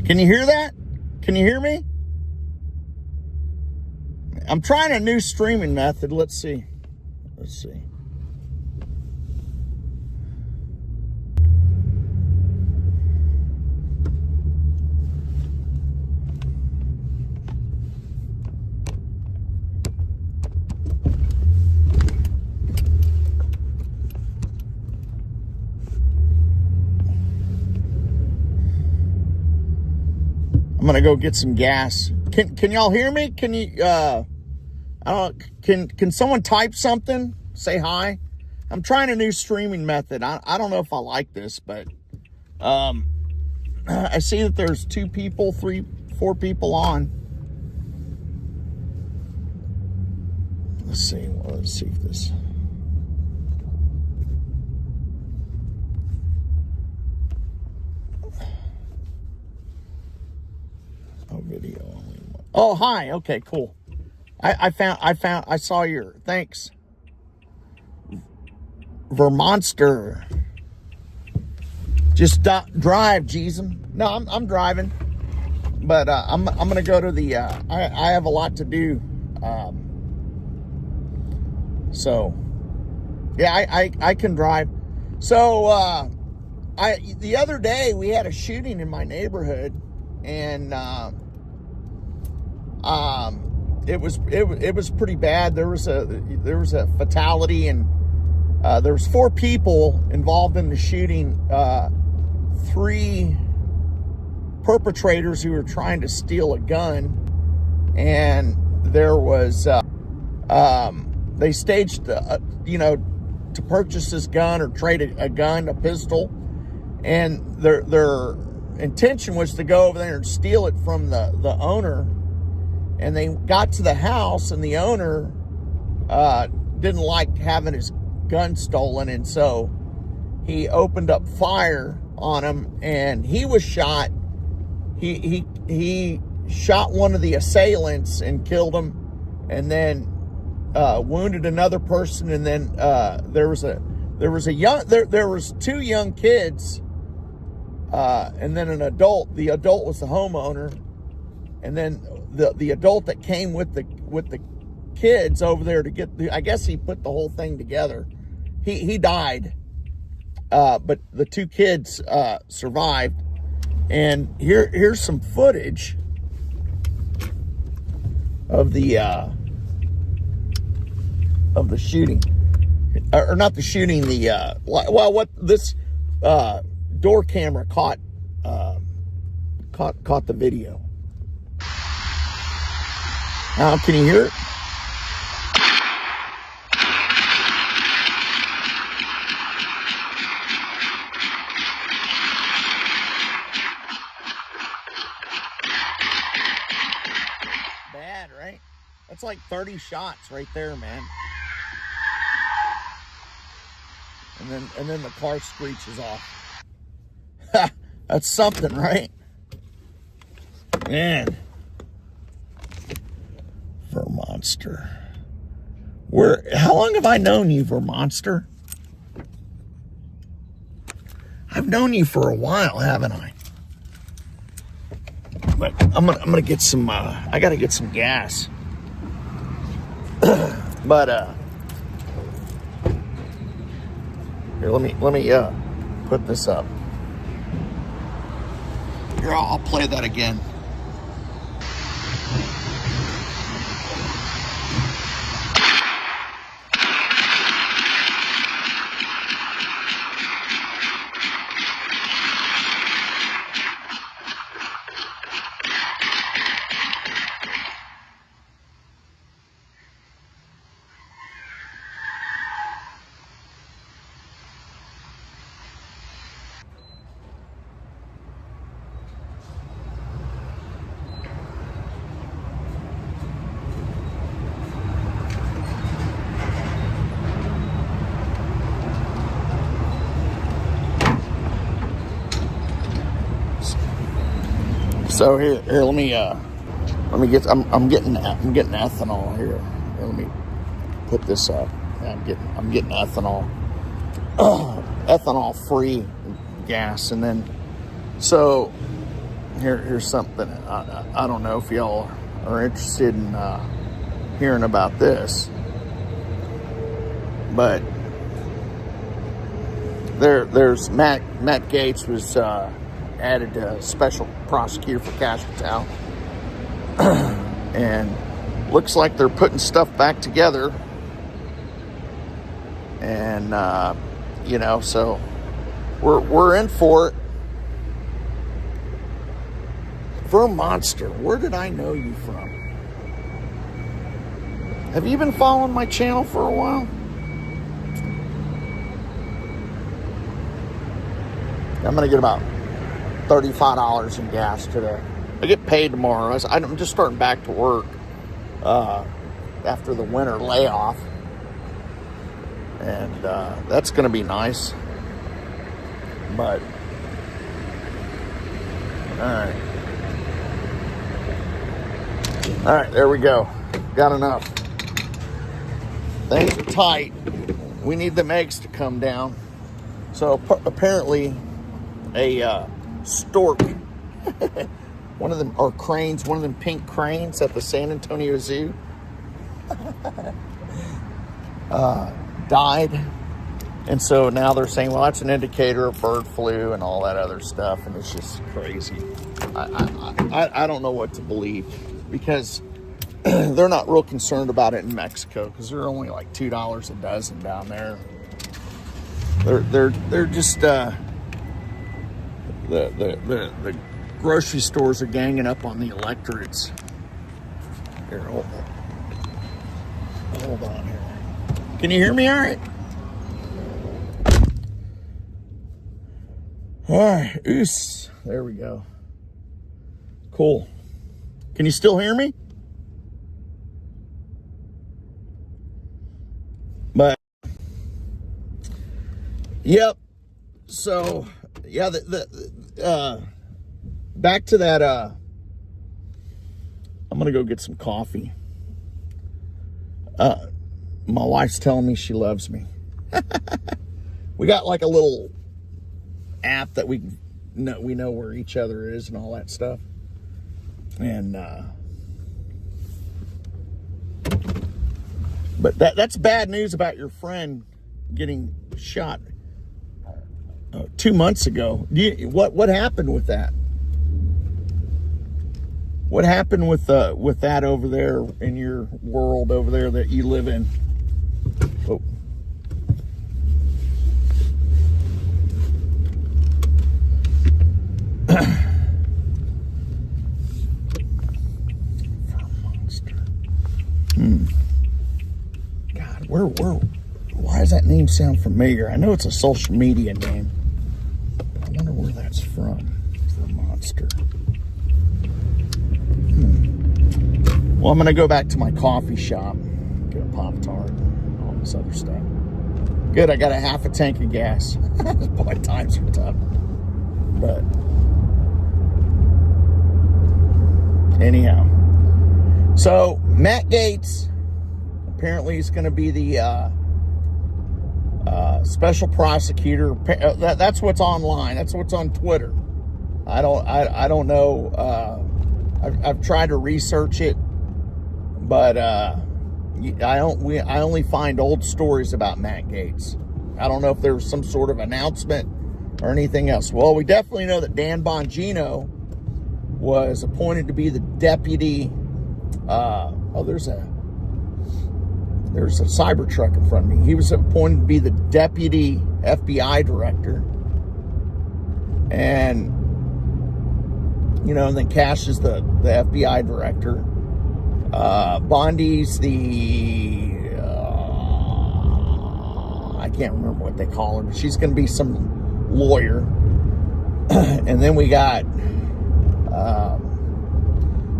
Can you hear that? Can you hear me? I'm trying a new streaming method. Let's see. I'm gonna go get some gas. Can y'all hear me? Can you I don't can someone type something? Say hi. I'm trying a new streaming method. I don't know if I like this, but I see that there's 2 people, 3, 4 people on. Let's see if this. Oh, video only. Oh, hi. Okay, cool. I saw your, thanks. Vermonster. Just drive, Jeezum. No, I'm driving. But I'm gonna go to the I have a lot to do. So yeah, I can drive. So the other day we had a shooting in my neighborhood, and it was pretty bad. There was a fatality, and there was 4 people involved in the shooting. 3 perpetrators who were trying to steal a gun, and there was they staged to purchase this gun or trade a gun, a pistol, and their intention was to go over there and steal it from the owner. And they got to the house, and the owner didn't like having his gun stolen, and so he opened up fire on him, and he was shot. He shot one of the assailants and killed him, and then wounded another person. And then there was 2 young kids, and then an adult. The adult was the homeowner, and then the adult that came with the kids over there to get I guess he put the whole thing together. He died, but the 2 kids survived. And here's some footage of the shooting, or not the shooting. What this door camera caught the video. Now, can you hear it? Bad, right? That's like 30 shots right there, man. And then the car screeches off. That's something, right? Man. Vermonster. How long have I known you, Vermonster? I've known you for a while, haven't I? But I'm gonna get some. I gotta get some gas. But here, let me put this up. Here, I'll play that again. So here, let me get. I'm getting ethanol here. Let me put this up. I'm getting ethanol, ethanol free gas, and then so Here's something. I don't know if y'all are interested in hearing about this, but there's Matt Gaetz was added a special prosecutor for cash patel, and looks like they're putting stuff back together, and so we're in for it. Monster, where did I know you from? Have you been following my channel for a while? I'm gonna get about $35 in gas today. I get paid tomorrow. I'm just starting back to work after the winter layoff, and that's gonna be nice. But all right, there we go. Got enough. Things are tight. We need the eggs to come down. So apparently a stork, one of them, or cranes, one of them pink cranes at the San Antonio Zoo died. And so now they're saying, well, that's an indicator of bird flu and all that other stuff. And it's just crazy. I don't know what to believe, because they're not real concerned about it in Mexico, because they're only like $2 a dozen down there. They're just the grocery stores are ganging up on the electorates. Here, hold on here. Can you hear me all right? All right, oos. There we go. Cool. Can you still hear me? But yep. So yeah, back to that. I'm gonna go get some coffee. My wife's telling me she loves me. We got like a little app that we know where each other is and all that stuff. And but that's bad news about your friend getting shot 2 months ago. What happened with that? What happened with that over there in your world over there that you live in? Oh. God, why does that name sound familiar? I know it's a social media name. I wonder where that's from. For Monster. Well, I'm going to go back to my coffee shop, get a Pop-Tart, and all this other stuff. Good, I got a half a tank of gas. Boy, times are tough. But anyhow, so Matt Gaetz apparently is going to be the special prosecutor. That's what's online. That's what's on Twitter. I don't know. I've tried to research it, but I only find old stories about Matt Gaetz. I don't know if there was some sort of announcement or anything else. Well, we definitely know that Dan Bongino was appointed to be the deputy. There's a Cybertruck in front of me. He was appointed to be the deputy FBI director, and and then Kash is the FBI director. Bondi's the I can't remember what they call her, but she's going to be some lawyer. And then we got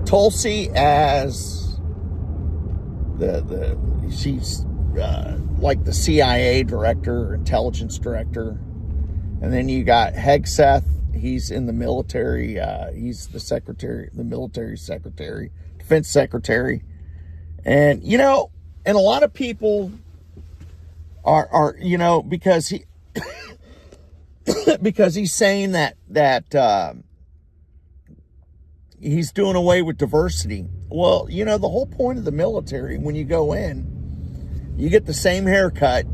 Tulsi as she's like the CIA director, intelligence director. And then you got Hegseth. He's in the military. He's the secretary, the military secretary, defense secretary. And, and a lot of people are because he, because he's saying that he's doing away with diversity. Well, you know, the whole point of the military, when you go in, you get the same haircut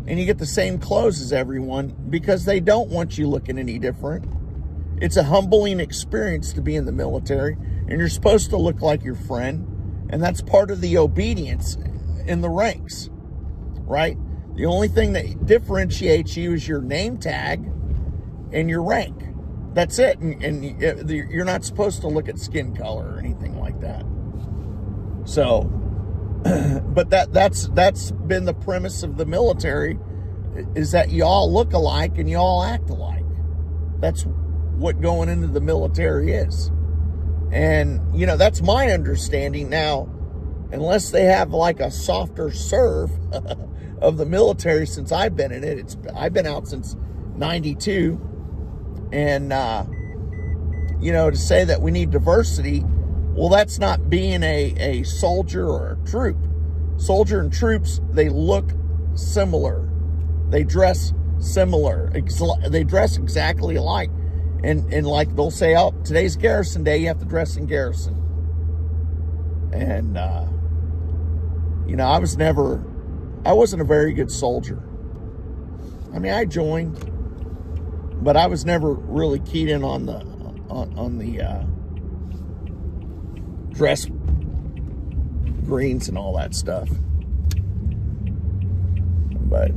and you get the same clothes as everyone because they don't want you looking any different. It's a humbling experience to be in the military, and you're supposed to look like your friend, and that's part of the obedience in the ranks, right? The only thing that differentiates you is your name tag and your rank. That's it. And you're not supposed to look at skin color or anything like that. So, but that's been the premise of the military, is that you all look alike and you all act alike. That's what going into the military is. And, you know, that's my understanding now, unless they have like a softer serve of the military since I've been in it. I've been out since 92. And, you know, to say that we need diversity, well, that's not being a soldier or a troop. Soldier and troops, they look similar. They dress similar. They dress exactly alike. And like they'll say, oh, today's garrison day, you have to dress in garrison. And, you know, I wasn't a very good soldier. I mean, I joined, but I was never really keyed in on the dress greens and all that stuff. But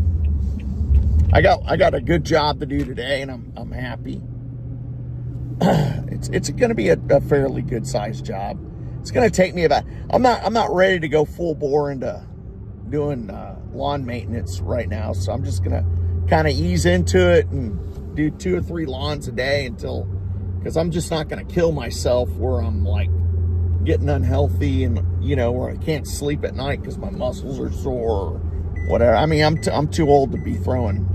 I got a good job to do today, and I'm happy. It's going to be a fairly good sized job. It's going to take me about. I'm not ready to go full bore into doing lawn maintenance right now, so I'm just going to kind of ease into it and do 2 or 3 lawns a day because I'm just not going to kill myself where I'm like getting unhealthy and, you know, where I can't sleep at night because my muscles are sore or whatever. I mean, I'm too old to be throwing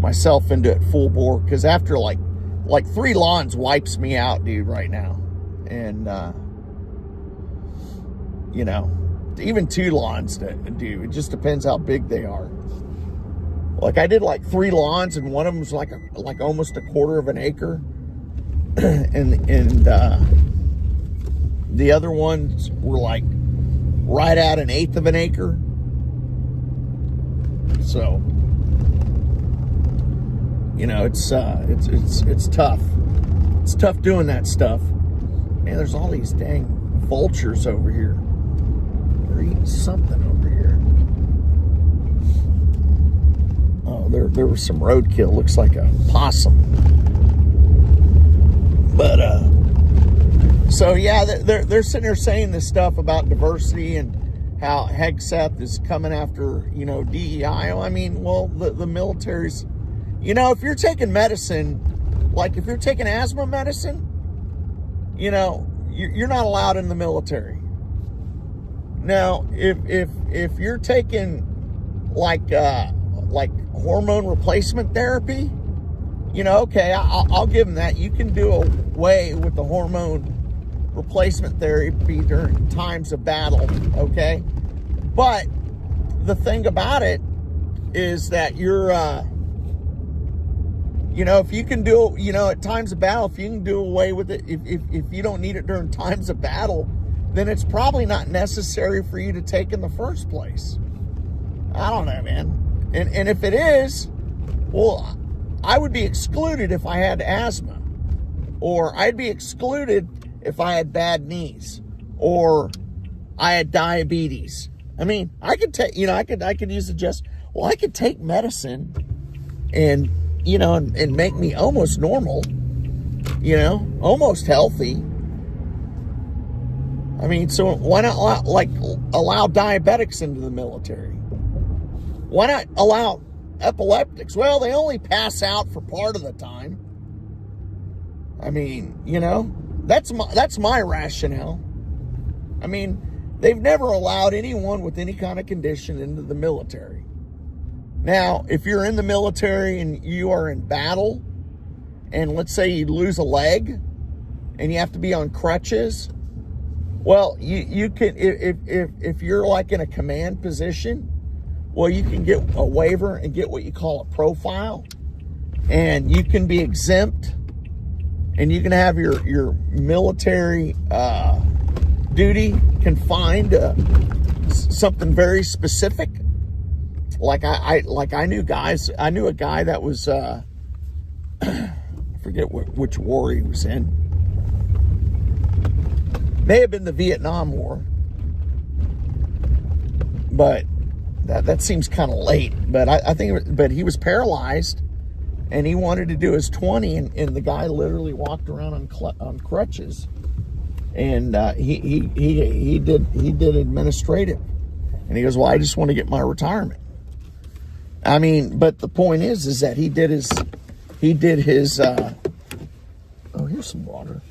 myself into it full bore, because after like 3 lawns wipes me out, dude, right now. And, you know, even 2 lawns to do. It just depends how big they are. Like I did like 3 lawns, and one of them was like almost a quarter of an acre, and the other ones were like right at an eighth of an acre. So, you know, it's tough. It's tough doing that stuff. Man, there's all these dang vultures over here. They're eating something over here. Oh, there was some roadkill. Looks like a possum. But so yeah, they're sitting there saying this stuff about diversity and how Hegseth is coming after, you know, DEI. I mean, well, the military's, you know, if you're taking medicine, like if you're taking asthma medicine, you know, you're not allowed in the military. Now, if you're taking like hormone replacement therapy, you know, okay, I'll give them that. You can do away with the hormone replacement therapy during times of battle, okay? But the thing about it is that you're, you know, if you can do, you know, at times of battle, if you can do away with it, if you don't need it during times of battle, then it's probably not necessary for you to take in the first place. I don't know, man. And if it is, well, I would be excluded if I had asthma, or I'd be excluded if I had bad knees, or I had diabetes. I mean, I could take, you know, I could use I could take medicine and, you know, and make me almost normal, you know, almost healthy. I mean, so why not allow diabetics into the military? Why not allow epileptics? Well, they only pass out for part of the time. I mean, you know, that's my rationale. I mean, they've never allowed anyone with any kind of condition into the military. Now, if you're in the military and you are in battle, and let's say you lose a leg and you have to be on crutches, well, you can, if you're like in a command position, well, you can get a waiver and get what you call a profile, and you can be exempt, and you can have your military duty confined to something very specific. Like I knew a guy that was I forget which war he was in. May have been the Vietnam War, but that seems kind of late. But I think, but he was paralyzed, and he wanted to do his 20, and the guy literally walked around on crutches, and he did administrative, and he goes, well, I just want to get my retirement. I mean, but the point is that he did his oh, here's some water.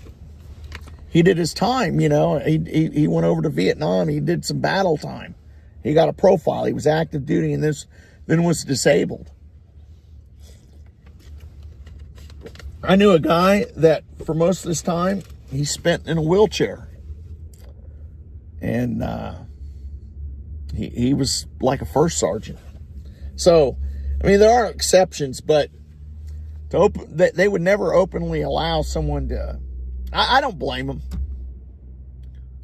He did his time, you know. He went over to Vietnam. He did some battle time. He got a profile. He was active duty, and then was disabled. I knew a guy that for most of this time he spent in a wheelchair, and he was like a first sergeant. So, I mean, there are exceptions, but they would never openly allow someone to. I don't blame them.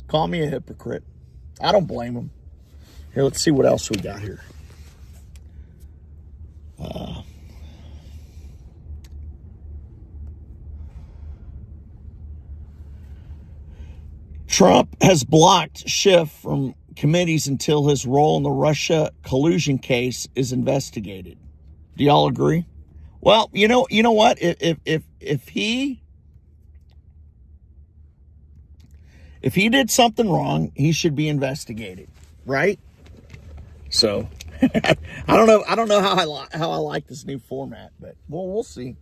Call me a hypocrite. I don't blame them. Here, let's see what else we got here. Trump has blocked Schiff from committees until his role in the Russia collusion case is investigated. Do y'all agree? Well, you know what? If he did something wrong, he should be investigated, right? So I don't know how I like this new format, but we'll see.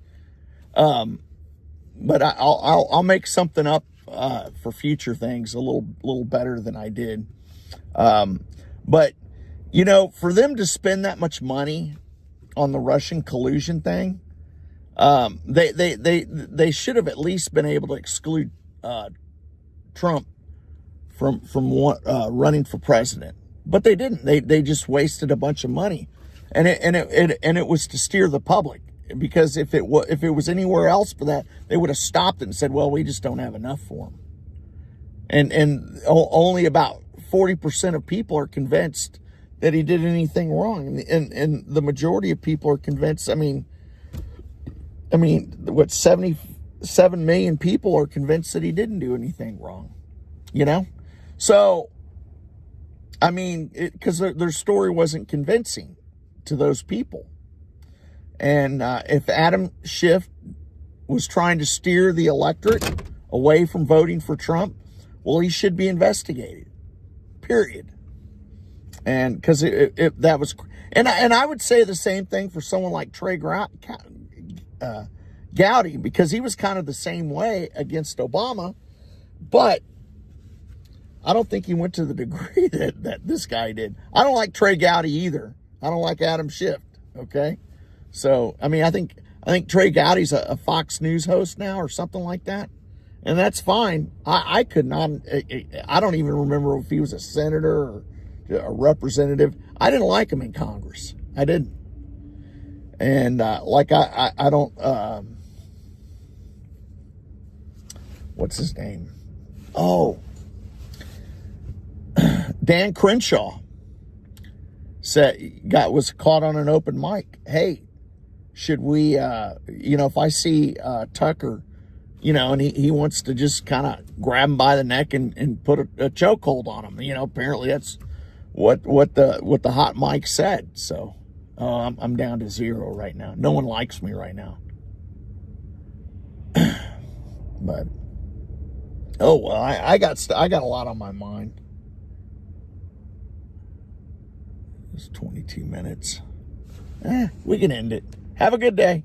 But I'll make something up for future things a little better than I did. But you know, for them to spend that much money on the Russian collusion thing, they should have at least been able to exclude Trump from running for president. But they didn't. They just wasted a bunch of money, and it was to steer the public, because if it was anywhere else for that, they would have stopped it and said, well, we just don't have enough for them. And only about 40% of people are convinced that he did anything wrong, and the majority of people are convinced. I mean, what, 77 million people are convinced that he didn't do anything wrong, you know? So, I mean, because their story wasn't convincing to those people. And if Adam Schiff was trying to steer the electorate away from voting for Trump, well, he should be investigated, period. And because that was, and I would say the same thing for someone like Trey Gowdy, because he was kind of the same way against Obama, but I don't think he went to the degree that this guy did. I don't like Trey Gowdy either. I don't like Adam Schiff. Okay, so I mean, I think Trey Gowdy's a Fox News host now or something like that, and that's fine. I could not. I don't even remember if he was a senator or a representative. I didn't like him in Congress. I didn't, and I don't. What's his name? Oh. Dan Crenshaw was caught on an open mic. Hey, should we, if I see Tucker, and he wants to just kind of grab him by the neck and put a chokehold on him. Apparently that's what the hot mic said. So I'm down to 0 right now. No one likes me right now. But oh well, I got a lot on my mind. It's 22 minutes. We can end it. Have a good day.